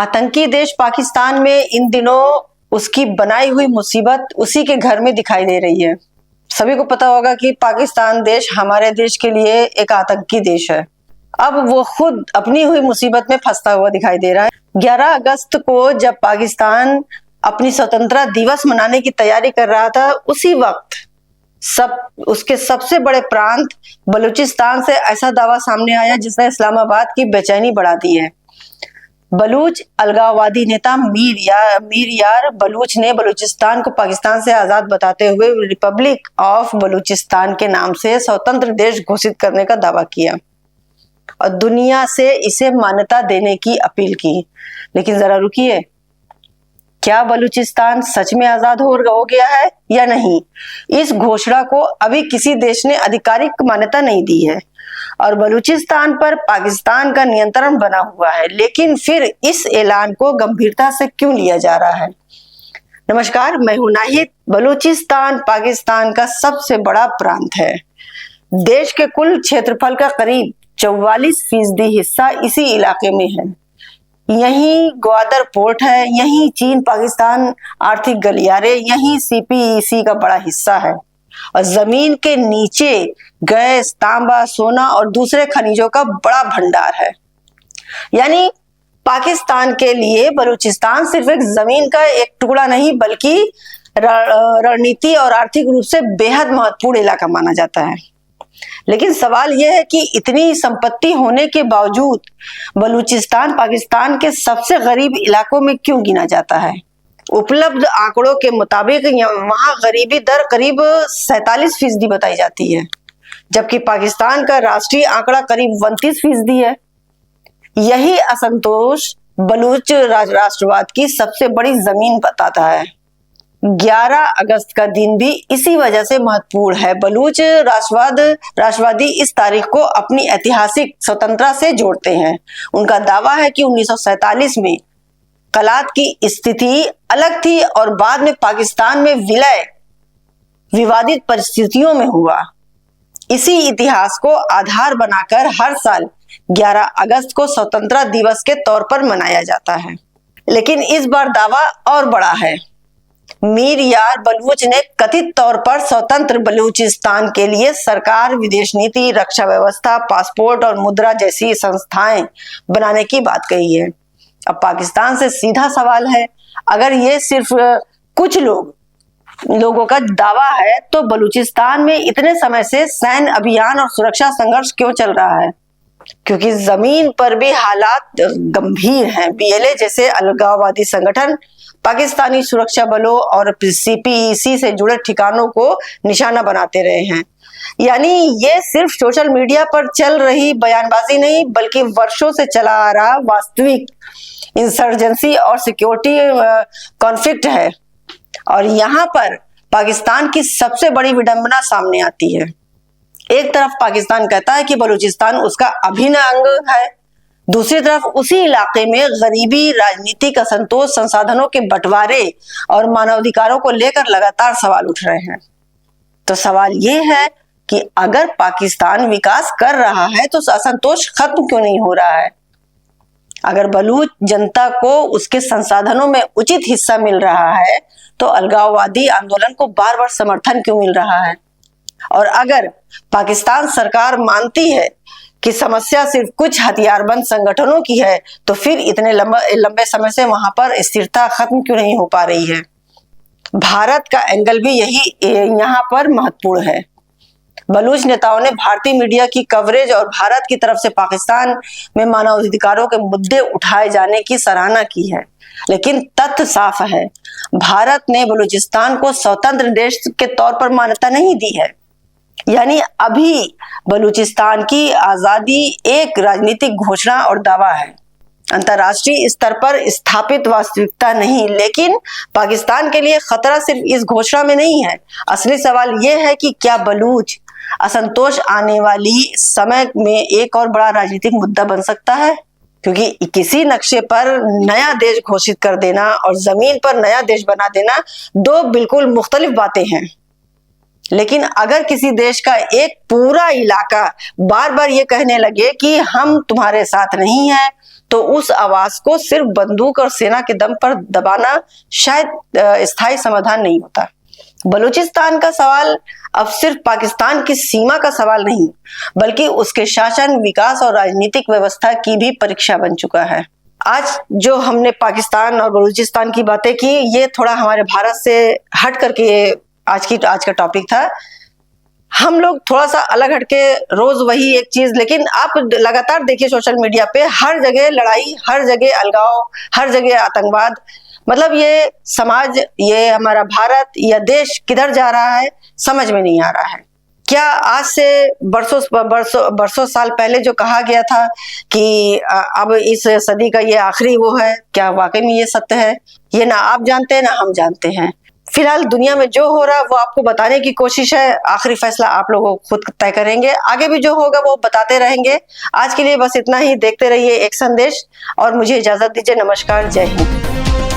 आतंकी देश पाकिस्तान में इन दिनों उसकी बनाई हुई मुसीबत उसी के घर में दिखाई दे रही है। सभी को पता होगा कि पाकिस्तान देश हमारे देश के लिए एक आतंकी देश है। अब वो खुद अपनी हुई मुसीबत में फंसता हुआ दिखाई दे रहा है। 11 अगस्त को जब पाकिस्तान अपनी स्वतंत्रता दिवस मनाने की तैयारी कर रहा था, उसी वक्त उसके सबसे बड़े प्रांत बलूचिस्तान से ऐसा दावा सामने आया जिसने इस्लामाबाद की बेचैनी बढ़ा दी है। बलूच अलगाववादी नेता मीर यार बलूच ने बलूचिस्तान को पाकिस्तान से आजाद बताते हुए रिपब्लिक ऑफ बलूचिस्तान के नाम से स्वतंत्र देश घोषित करने का दावा किया और दुनिया से इसे मान्यता देने की अपील की। लेकिन जरा रुकिए, क्या बलूचिस्तान सच में आजाद हो गया है या नहीं? इस घोषणा को अभी किसी देश ने आधिकारिक मान्यता नहीं दी है और बलूचिस्तान पर पाकिस्तान का नियंत्रण बना हुआ है। लेकिन फिर इस ऐलान को गंभीरता से क्यों लिया जा रहा है? नमस्कार, मैं हूं नाहिद। बलूचिस्तान पाकिस्तान का सबसे बड़ा प्रांत है। देश के कुल क्षेत्रफल का करीब 44% हिस्सा इसी इलाके में है। यहीं ग्वादर पोर्ट है, यहीं चीन पाकिस्तान आर्थिक गलियारे, यहीं सीपीईसी का बड़ा हिस्सा है और जमीन के नीचे गैस, तांबा, सोना और दूसरे खनिजों का बड़ा भंडार है। यानी पाकिस्तान के लिए बलूचिस्तान सिर्फ एक जमीन का एक टुकड़ा नहीं बल्कि रणनीति और आर्थिक रूप से बेहद महत्वपूर्ण इलाका माना जाता है। लेकिन सवाल यह है कि इतनी संपत्ति होने के बावजूद बलूचिस्तान पाकिस्तान के सबसे गरीब इलाकों में क्यों गिना जाता है? उपलब्ध आंकड़ों के मुताबिक वहां गरीबी दर करीब 47% बताई जाती है, जबकि पाकिस्तान का राष्ट्रीय आंकड़ा करीब 29% है। यही असंतोष बलूच राष्ट्रवाद की सबसे बड़ी जमीन बताता है। 11 अगस्त का दिन भी इसी वजह से महत्वपूर्ण है। बलूच राष्ट्रवादी इस तारीख को अपनी ऐतिहासिक स्वतंत्रता से जोड़ते हैं। उनका दावा है कि 1947 में कलात की स्थिति अलग थी और बाद में पाकिस्तान में विलय विवादित परिस्थितियों में हुआ। इसी इतिहास को आधार बनाकर हर साल 11 अगस्त को स्वतंत्रता दिवस के तौर पर मनाया जाता है। लेकिन इस बार दावा और बड़ा है। मीर यार बलूच ने कथित तौर पर स्वतंत्र बलूचिस्तान के लिए सरकार, विदेश नीति, रक्षा व्यवस्था, पासपोर्ट और मुद्रा जैसी संस्थाएं बनाने की बात कही है। अब पाकिस्तान से सीधा सवाल है, अगर ये सिर्फ कुछ लोगों का दावा है तो बलूचिस्तान में इतने समय से सैन्य अभियान और सुरक्षा संघर्ष क्यों चल रहा है? क्योंकि जमीन पर भी हालात गंभीर हैं। बीएलए जैसे अलगाववादी संगठन पाकिस्तानी सुरक्षा बलों और सीपीईसी से जुड़े ठिकानों को निशाना बनाते रहे हैं। यानी ये सिर्फ सोशल मीडिया पर चल रही बयानबाजी नहीं बल्कि वर्षों से चला आ रहा वास्तविक इंसर्जेंसी और सिक्योरिटी कॉन्फ्लिक्ट है। और यहाँ पर पाकिस्तान की सबसे बड़ी विडंबना सामने आती है। एक तरफ पाकिस्तान कहता है कि बलूचिस्तान उसका अभिन्न अंग है, दूसरी तरफ उसी इलाके में गरीबी, राजनीतिक असंतोष, संसाधनों के बंटवारे और मानवाधिकारों को लेकर लगातार सवाल उठ रहे हैं। तो सवाल ये है कि अगर पाकिस्तान विकास कर रहा है तो असंतोष खत्म क्यों नहीं हो रहा है? अगर बलूच जनता को उसके संसाधनों में उचित हिस्सा मिल रहा है तो अलगाववादी आंदोलन को बार बार समर्थन क्यों मिल रहा है? और अगर पाकिस्तान सरकार मानती है कि समस्या सिर्फ कुछ हथियारबंद संगठनों की है तो फिर इतने लंबे समय से वहां पर स्थिरता खत्म क्यों नहीं हो पा रही है? भारत का एंगल भी यही यहाँ पर महत्वपूर्ण है। बलूच नेताओं ने भारतीय मीडिया की कवरेज और भारत की तरफ से पाकिस्तान में मानवाधिकारों के मुद्दे उठाए जाने की सराहना की है। लेकिन तथ्य साफ है, भारत ने बलूचिस्तान को स्वतंत्र देश के तौर पर मान्यता नहीं दी है। यानी अभी बलूचिस्तान की आजादी एक राजनीतिक घोषणा और दावा है, अंतर्राष्ट्रीय स्तर पर स्थापित वास्तविकता नहीं। लेकिन पाकिस्तान के लिए खतरा सिर्फ इस घोषणा में नहीं है। असली सवाल यह है कि क्या बलूच असंतोष आने वाली समय में एक और बड़ा राजनीतिक मुद्दा बन सकता है? क्योंकि किसी नक्शे पर नया देश घोषित कर देना और जमीन पर नया देश बना देना दो बिल्कुल मुख्तलिफ बातें हैं। लेकिन अगर किसी देश का एक पूरा इलाका बार बार ये कहने लगे कि हम तुम्हारे साथ नहीं हैं, तो उस आवाज को सिर्फ बंदूक और सेना के दम पर दबाना शायद स्थायी समाधान नहीं होता। बलूचिस्तान का सवाल अब सिर्फ पाकिस्तान की सीमा का सवाल नहीं, बल्कि उसके शासन, विकास और राजनीतिक व्यवस्था की भी परीक्षा बन चुका है। आज जो हमने पाकिस्तान और बलूचिस्तान की बातें की, ये थोड़ा हमारे भारत से हट करके ये आज का टॉपिक था। हम लोग थोड़ा सा अलग हटके रोज वही एक चीज, लेकिन आप लगातार देखिए सोशल मीडिया पे हर जगह लड़ाई, हर जगह अलगाव, हर जगह आतंकवाद। मतलब ये समाज, ये हमारा भारत या देश किधर जा रहा है समझ में नहीं आ रहा है। क्या आज से बरसों साल पहले जो कहा गया था कि अब इस सदी का ये आखिरी वो है, क्या वाकई में ये सत्य है? ये ना आप जानते हैं ना हम जानते हैं। फिलहाल दुनिया में जो हो रहा है वो आपको बताने की कोशिश है, आखिरी फैसला आप लोगों को खुद तय करेंगे। आगे भी जो होगा वो बताते रहेंगे। आज के लिए बस इतना ही। देखते रहिए एक संदेश और मुझे इजाजत दीजिए। नमस्कार, जय हिंद।